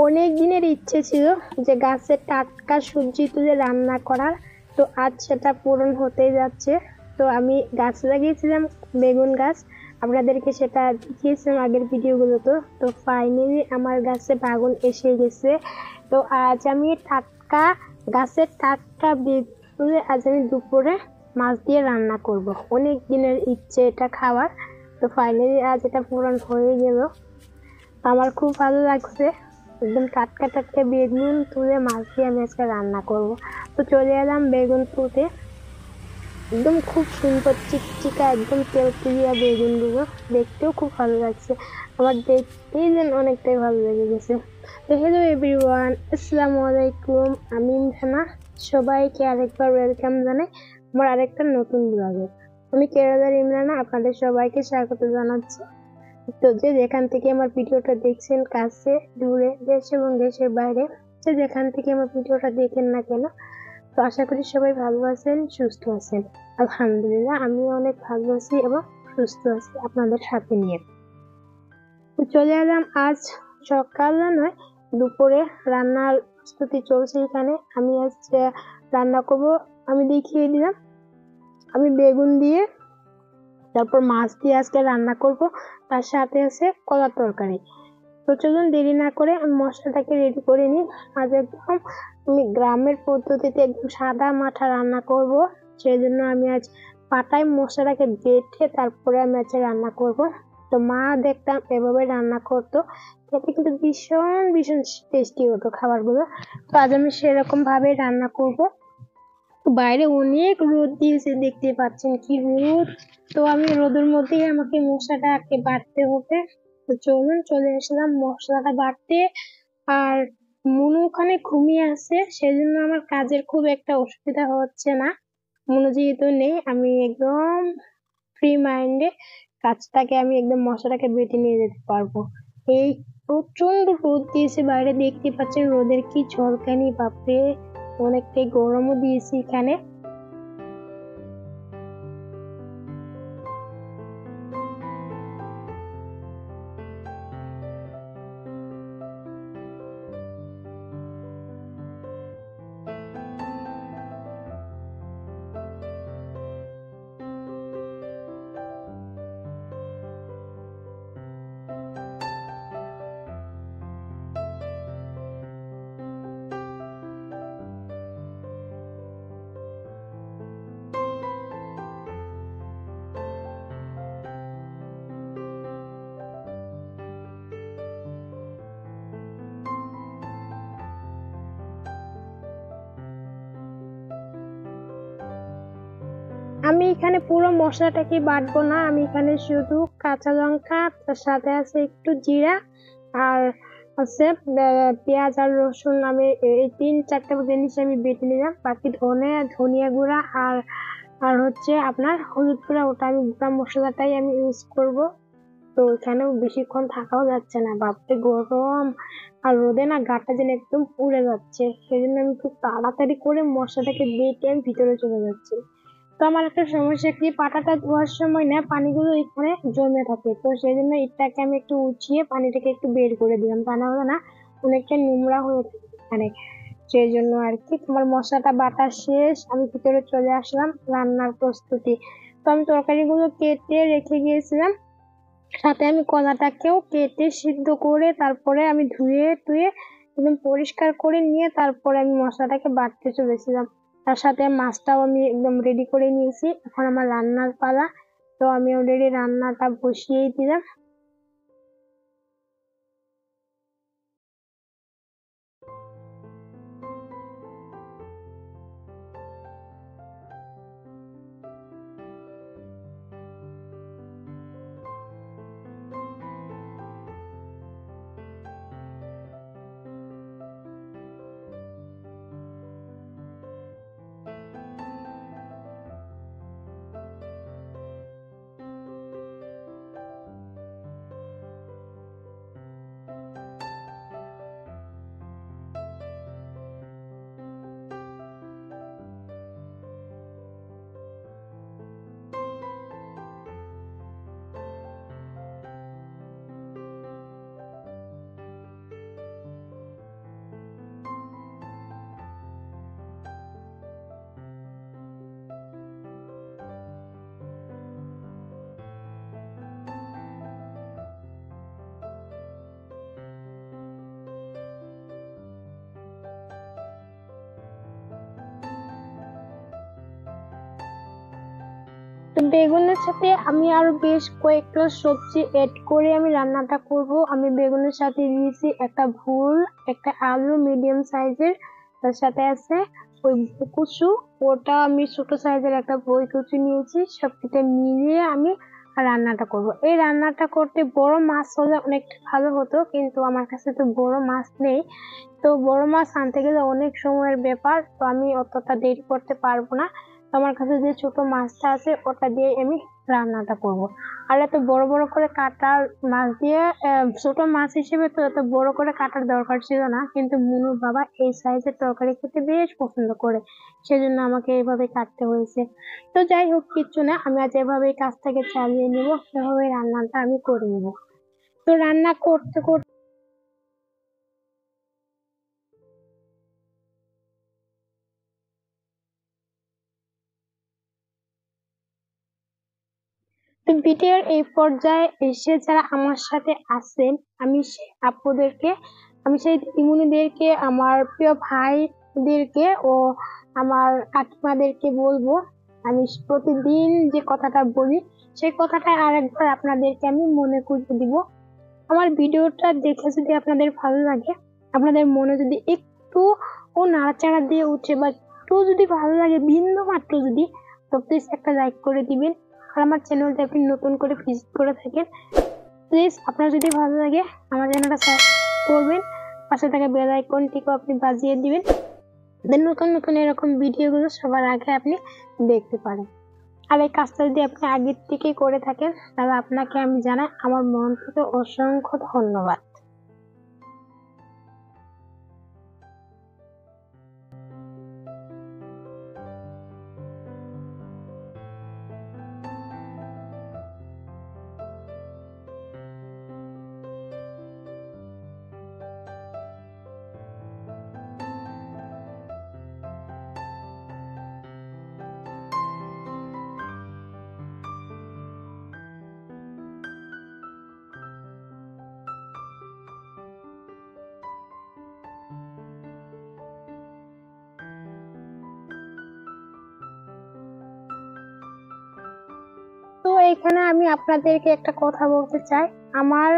অনেক দিনের ইচ্ছে ছিল যে গাছের টাটকা সবজি তুলে রান্না করার। তো আজ সেটা পূরণ হতেই যাচ্ছে। তো আমি গাছ লাগিয়েছিলাম, বেগুন গাছ। আপনাদেরকে সেটা দেখিয়েছিলাম আগের ভিডিওগুলোতে। তো ফাইনালি আমার গাছে বাগুন এসে গেছে। তো আজ আমি টাটকা গাছের টাটকা বেগুন তুলে আজ আমি দুপুরে মাছ দিয়ে রান্না করব। অনেক দিনের ইচ্ছে এটা খাওয়ার। তো ফাইনালি আজ এটা পূরণ হয়ে গেল। আমার খুব ভালো লাগছে। একদম টাটকা টাটকা বেগুন তুলে মাছ দিয়ে আমি আজকে রান্না করব। তো চলে এলাম বেগুন তুলতে। একদম খুব সুন্দর চিকচিকা, একদম তেলতুলিয়া বেগুন গুলো। দেখতেও খুব ভালো লাগছে। আমার দেখতেই যেন অনেকটাই ভালো লেগে গেছে। তো হ্যালো এভরিওয়ান, আসসালামু আলাইকুম। আমি ইমরানা। সবাইকে আরেকবার ওয়েলকাম জানাই আমার আরেকটা নতুন ব্লগে। আমি কেরালার ইমরানা, আপনাদের সবাইকে স্বাগত জানাচ্ছি। তো যে যেখান থেকে আমার ভিডিওটা দেখছেন, কাছে দূরে, দেশ এবং দেশের বাইরে, যে যেখান থেকে আমার ভিডিওটা দেখেন না কেন, তো আশা করি সবাই ভালো আছেন, সুস্থ আছেন। আলহামদুলিল্লাহ, আমি অনেক ভালো আছি এবং সুস্থ আছি আপনাদের সাথে নিয়ে। তো চলে এলাম আজ সকালে নয়, দুপুরে রান্নার প্রস্তুতি চলছে এখানে। আমি আজ রান্না করব, আমি দেখিয়ে দিলাম। আমি বেগুন দিয়ে, তারপর মাছ দিয়ে আজকে রান্না করব। তার সাথে আছে কলার তরকারি। তো চলুন দেরি না করে আমি মশলাটাকে রেডি করে নিই। আজ একদম আমি গ্রামের পদ্ধতিতে একদম সাদা মাঠা রান্না করব। সেই জন্য আমি আজ পাটায় মশলাটাকে বেটে তারপরে আমি আজকে রান্না করব। তো মা দেখতাম এভাবে রান্না করতো, খেতে কিন্তু ভীষণ ভীষণ টেস্টি হতো খাবারগুলো। তো আজ আমি সেরকম ভাবে রান্না করব। বাইরে অনেক রোদ দিয়েছে, দেখতে পাচ্ছেন কি রোদ। তো আমি রোদের মধ্যেই আমাকে মশলাটাকে বাটতে হবে। তো চলুন চলে আসলাম মশলাটা বাটতে। আর মনু ওখানে ঘুমিয়ে আছে, সেজন্য আমার কাজের খুব একটা অসুবিধা হচ্ছে না। মনু যেহেতু নেই, আমি একদম ফ্রি মাইন্ডে কাজটাকে আমি একদম মশলাটাকে বেটে নিয়ে যেতে পারবো। এই প্রচন্ড রোদ দিয়েছে বাইরে, দেখতে পাচ্ছেন রোদের কি ঝলকানি, বাপরে। অনেকটাই গরমও দিয়েছে এখানে। আমি এখানে পুরো মশলাটাকে বাটবো না, আমি এখানে শুধু কাঁচা লঙ্কা, তার সাথে আছে একটু জিরা, আর আছে পেঁয়াজ আর রসুন। আমি এই 3-4টা জিনিস আমি বেটে নিলাম। বাকি ধনিয়া গুঁড়া আর আর হচ্ছে আপনার হলুদ গুঁড়া, ওটা আমি গোটা মশলাটাই আমি ইউজ করব। তো এখানেও বেশিক্ষণ থাকাও যাচ্ছে না, বাপরে গরম। আর রোদে না গাটা যেন একদম পুড়ে যাচ্ছে। সেই জন্য আমি খুব তাড়াতাড়ি করে মশলাটাকে বেটে আমি ভিতরে চলে যাচ্ছি। তো আমার একটা সমস্যা কি, পাটাটা ধোয়ার সময় না পানিগুলো এখানে জমে থাকে। তো সেই জন্য এটাকে আমি একটু উঠিয়ে পানিটাকে একটু বের করে দিলাম, তা না হলে না অনেকটা নোংরা হয়ে থাকে এখানে। সেই জন্য আর কি। তোমার মশলাটা বাটা শেষ, আমি ভিতরে চলে আসলাম রান্নার প্রস্তুতি। তো আমি তরকারিগুলো কেটে রেখে গিয়েছিলাম, সাথে আমি কলাটাকেও কেটে সিদ্ধ করে তারপরে আমি ধুয়ে টুয়ে একদম পরিষ্কার করে নিয়ে তারপরে আমি মশলাটাকে বাটতে চলেছিলাম। তার সাথে মাছটাও আমি একদম রেডি করে নিয়েছি। এখন আমার রান্নার পালা। তো আমি অলরেডি রান্নাটা বসিয়েই দিলাম। বেগুনের সাথে আমি আরো বেশ কয়েকটা সবজি এড করে আমি রান্নাটা করব। আমি বেগুনের সাথে দিয়েছি একটা ভুল, একটা আলু মিডিয়াম সাইজের, তার সাথে আছে ওই কচু, ওটা আমি ছোট সাইজের একটা বই কচু নিয়েছি। সবকিছু মিলিয়ে আমি রান্নাটা করব। এই রান্নাটা করতে বড় মাছ হলে অনেকটা ভালো হতো, কিন্তু আমার কাছে তো বড় মাছ নেই। তো বড় মাছ আনতে গেলে অনেক সময়ের ব্যাপার, তো আমি অতটা দেরি করতে পারবো না। তো আমার কাছে যে ছোট মাছটা আছে ওটা দিয়ে আমি রান্নাটা করব। আর এত বড় বড় করে কাটার মাছ দিয়ে ছোট মাছ হিসেবে তো এত বড় করে কাটার দরকার ছিল না, কিন্তু মুনুর বাবা এই সাইজের তরকারি খেতে বেশ পছন্দ করে, সেজন্য আমাকে এইভাবে কাটতে হয়েছে। তো যাই হোক, কিচ্ছু না, আমি আজ এভাবে কাজটাকে চালিয়ে নিব, সেভাবে রান্নাটা আমি করে নিব। তো রান্না করতে করতে তো ভিডিওর এই পর্যায়ে এসে যারা আমার সাথে আছেন, আমি সেই আপুদেরকে, আমি সেই দিদিমণিদেরকে, আমার প্রিয় ভাইদেরকে ও আমার কাকিমাদেরকে বলবো, আমি প্রতিদিন যে কথাটা বলি সেই কথাটা আরেকবার আপনাদেরকে আমি মনে করিয়ে দিব। আমার ভিডিওটা দেখে যদি আপনাদের ভালো লাগে, আপনাদের মনে যদি একটু ও নাড়াচাড়া দিয়ে উঠে বা একটু যদি ভালো লাগে বিন্দু মাত্র যদি, তো প্লিজ একটা লাইক করে দিবেন। আর আমার চ্যানেলটা আপনি নতুন করে ভিজিট করে থাকেন, প্লিজ আপনার যদি ভালো লাগে আমার চ্যানেলটা সাবস্ক্রাইব করবেন, পাশে থাকা বেল আইকনটিকে আপনি বাজিয়ে দিবেন, দেন নতুন নতুন এরকম ভিডিওগুলো সবার আগে আপনি দেখতে পারেন। আর এই কাজটা যদি আপনি আগের থেকে করে থাকেন, তাহলে আপনাকে আমি জানাই আমার মন থেকে অসংখ্য ধন্যবাদ। তো এখানে আমি আপনাদেরকে একটা কথা বলতে চাই। আমার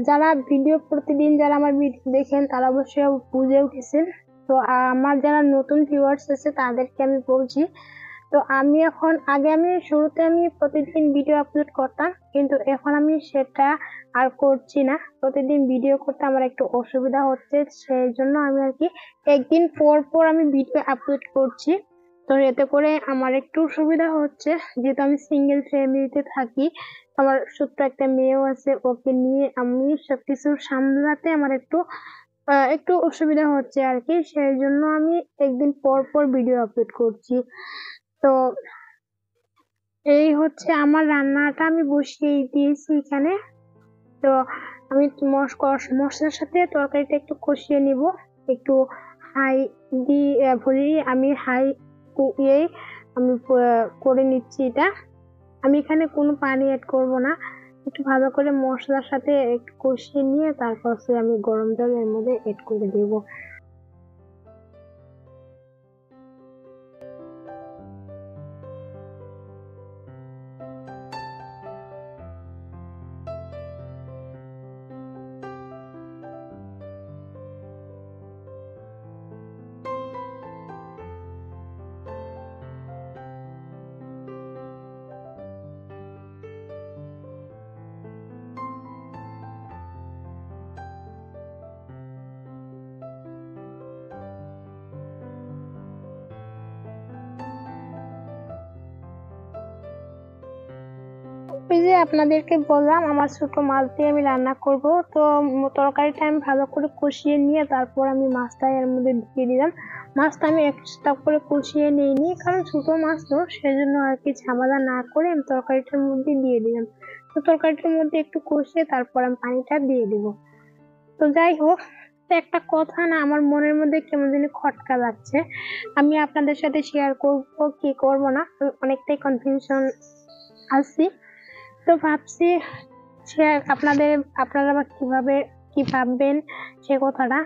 যারা ভিডিও প্রতিদিন যারা আমার ভিডিও দেখেন তারা অবশ্যই বুঝে উঠেছেন। তো আমার যারা নতুন ভিউয়ার্স আছে তাদেরকে আমি বলছি, তো আমি এখন, আগে আমি শুরুতে আমি প্রতিদিন ভিডিও আপলোড করতাম, কিন্তু এখন আমি সেটা আর করছি না। প্রতিদিন ভিডিও করতে আমার একটু অসুবিধা হচ্ছে, সেই জন্য আমি আর কি একদিন পর পর আমি ভিডিও আপলোড করছি। তো এতে করে আমার একটু সুবিধা হচ্ছে, যেহেতু আমি সিঙ্গেল ফ্যামিলিতে থাকি, আমার ছোট্ট একটা মেয়েও আছে, ওকে নিয়ে আমি সবকিছু সামলাতে আমার একটু অসুবিধা হচ্ছে আর কি, সেই জন্য আমি একদিন পর পর ভিডিও আপলোড করছি। তো এই হচ্ছে আমার রান্নাটা আমি বসিয়ে দিয়েছি এখানে। তো আমি মশলার সাথে তরকারিটা একটু কষিয়ে নিব, একটু হাই ভরিয়ে আমি হাই ইয়ে আমি করে নিচ্ছি এটা। আমি এখানে কোনো পানি অ্যাড করব না, একটু ভালো করে মশলার সাথে একটু কষিয়ে নিয়ে তারপর আমি গরম জল এর মধ্যে অ্যাড করে দেবো। ওই যে আপনাদেরকে বললাম আমার ছোট মাছ দিয়ে আমি রান্না করব। তো তরকারিটা আমি ভালো করে কষিয়ে নিয়ে তারপর আমি মাছটা এর মধ্যে দিয়ে দিলাম। মাছটা আমি এক্সট্রা করে কষিয়ে নিইনি, কারণ ছোট মাছ তো, সেজন্য আর কি ঝামেলা না করে আমি তরকারিটার মধ্যে দিয়ে দিলাম। তো তরকারিটার মধ্যে একটু কষিয়ে তারপর আমি পানিটা দিয়ে দিব। তো যাই হোক, তো একটা কথা না, আমার মনের মধ্যে কেমন জানি খটকা লাগছে, আমি আপনাদের সাথে শেয়ার করব কি করব না, আমি অনেকটাই কনফিউশন আছি। তো ভাবছি আপনারা বা কিভাবে কি ভাববেন সে কথাটা।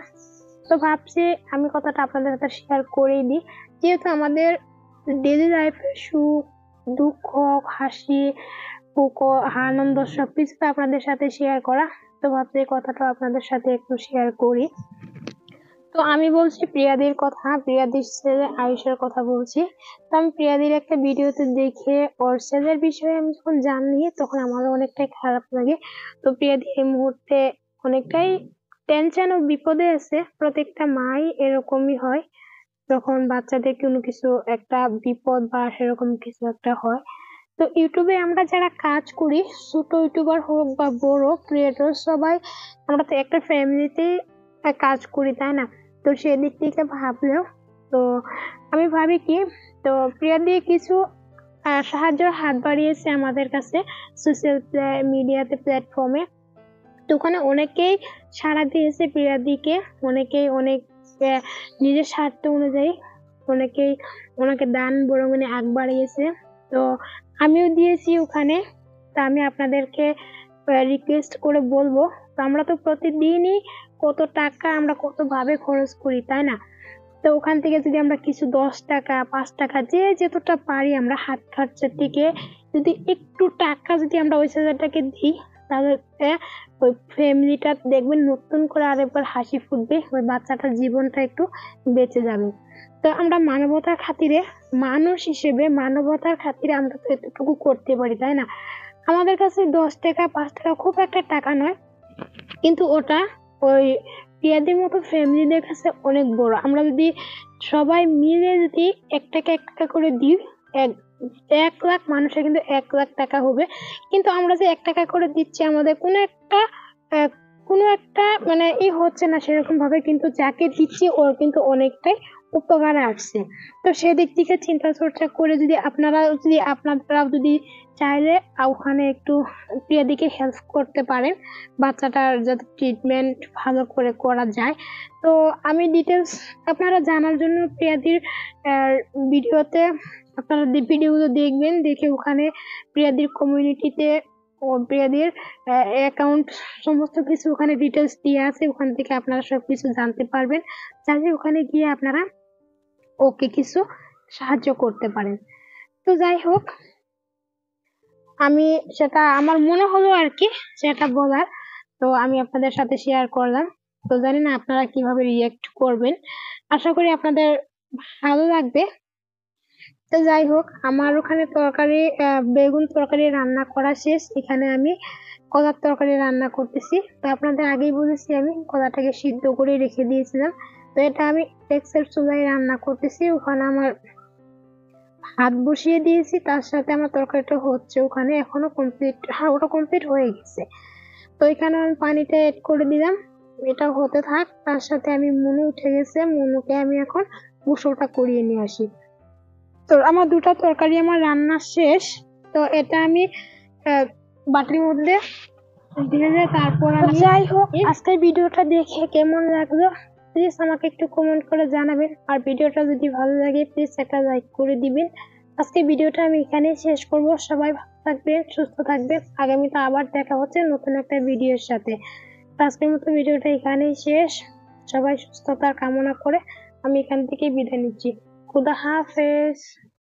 তো ভাবছি আমি কথাটা আপনাদের সাথে শেয়ার করেই দিই, যেহেতু আমাদের ডেইলি লাইফে সুখ দুঃখ, হাসি, সুখ, আনন্দ সবকিছু তো আপনাদের সাথে শেয়ার করা। তো ভাবছি এই কথাটা আপনাদের সাথে একটু শেয়ার করি। তো আমি বলছি প্রিয়াদির কথা, প্রিয়াদির ছেলে আয়ুষের কথা বলছি। তো আমি প্রিয়াদির একটা ভিডিওতে দেখে ওর ছেলের বিষয়ে আমি যখন জানি তখন আমারও অনেকটাই খারাপ লাগে। তো প্রিয়াদি এই মুহূর্তে অনেকটাই টেনশন ও বিপদে আছে। প্রত্যেকটা মাই এরকমই হয় যখন বাচ্চাদের কোনো কিছু একটা বিপদ বা সেরকম কিছু একটা হয়। তো ইউটিউবে আমরা যারা কাজ করি, ছোট ইউটিউবার হোক বা বড় ক্রিয়েটর, সবাই আমরা তো একটা ফ্যামিলিতে কাজ করি, তাই না? তো সেদিক থেকে ভাবলেও তো আমি ভাবি কি, তো প্রিয়া দিয়ে কিছু সাহায্যের হাত বাড়িয়েছে আমাদের কাছে সোশ্যাল মিডিয়াতে, প্ল্যাটফর্মে। তো ওখানে অনেকেই সাড়া দিয়েছে প্রিয়াদিকে, অনেকেই অনেক নিজের স্বার্থ অনুযায়ী অনেকেই ওনাকে দান বরঙণে আগ বাড়িয়েছে। তো আমিও দিয়েছি ওখানে। তা আমি আপনাদেরকে রিকোয়েস্ট করে বলবো, তো আমরা তো প্রতিদিনই কত টাকা আমরা কত ভাবে খরচ করি, তাই না? তো ওখান থেকে যদি আমরা কিছু 10 টাকা 5 টাকা যে যতটা পারি আমরা হাত খরচের থেকে যদি একটু টাকা যদি আমরা ওই ছেলেটাকে দিই, তাহলে ওই ফ্যামিলিটা দেখবেন নতুন করে আরেকবার হাসি ফুটবে, ওই বাচ্চাটার জীবনটা একটু বেঁচে যাবে। তো আমরা মানবতার খাতিরে, মানুষ হিসেবে মানবতার খাতিরে আমরা তো এতটুকু করতে পারি, তাই না? আমাদের কাছে 10 টাকা 5 টাকা খুব একটা টাকা নয়, কিন্তু ওটা ওই প্রিয়াদের মতো ফ্যামিলিদের কাছে অনেক বড়। আমরা যদি সবাই মিলে যদি 1 টাকা 1 টাকা করে দিই, 1 লাখ মানুষের কিন্তু 1 লাখ টাকা হবে। কিন্তু আমরা যে 1 টাকা করে দিচ্ছি, আমাদের কোনো একটা মানে হচ্ছে না সেরকম ভাবে, কিন্তু যাকে দিচ্ছি ওর কিন্তু অনেকটাই উপকারে আসছে। তো সেদিক থেকে চিন্তা চর্চা করে যদি আপনারাও যদি চাইলে ওখানে একটু প্রিয়াদিকে হেল্প করতে পারেন, বাচ্চাটার যাতে ট্রিটমেন্ট ভালো করে করা যায়। তো আমি ডিটেলস আপনারা জানার জন্য প্রিয়াদির ভিডিওতে আপনারা ভিডিওগুলো দেখবেন, দেখে ওখানে প্রিয়াদির কমিউনিটিতে ও প্রিয়াদির অ্যাকাউন্ট সমস্ত কিছু ওখানে ডিটেলস দিয়ে আছে, ওখান থেকে আপনারা সবকিছু জানতে পারবেন, চাইলে ওখানে গিয়ে আপনারা ওকে কিছু সাহায্য করতে পারেন। তো যাই হোক, আমি সেটা আমার মনে হলো আর কি সেটা বলার, তো আমি আপনাদের সাথে শেয়ার করলাম। তো জানি না আপনারা কিভাবে রিয়েক্ট করবেন, আশা করি আপনাদের ভালো লাগবে। তো যাই হোক, আমার ওখানে তরকারি বেগুন তরকারি রান্না করা শেষ। এখানে আমি কলার তরকারি রান্না করতেছি। তো আপনাদের আগেই বলেছি আমি কলাটাকে সিদ্ধ করে রেখে দিয়েছিলাম। তো এটা আমি টেক্সের চুলায় রান্না করতেছি। ওখানে আমার ভাত বসিয়ে দিয়েছি, তার সাথে আমার তরকারিটা হচ্ছে ওখানে, এখনো কমপ্লিট, হ্যাঁ ওটা কমপ্লিট হয়ে গেছে। তো এখানে আমি পানিটা এড করে দিলাম, এটা হতে থাক। তার সাথে আমি মুনু উঠে গেছে, মুনুকে আমি এখন গোসলটা করিয়ে নিয়ে আসি। তো আমার দুটো তরকারি আমার রান্না শেষ। তো এটা আমি বাটির মধ্যে ঢেলে তারপর আমি, যাই হোক, আজকের ভিডিওটা দেখে কেমন লাগলো প্লিজ আমাকে একটু কমেন্ট করে জানাবেন। আর ভিডিওটা যদি ভালো লাগে প্লিজ একটা লাইক করে দিবেন। আজকে ভিডিওটা আমি এখানেই শেষ করব। সবাই ভালো থাকবেন, সুস্থ থাকবেন। আগামীতে আবার দেখা হচ্ছে নতুন একটা ভিডিওর সাথে। আজকের মতো ভিডিওটা এখানেই শেষ। সবাই সুস্থতার কামনা করে আমি এখান থেকে বিদায় নিচ্ছি। খুদা হাফেজ।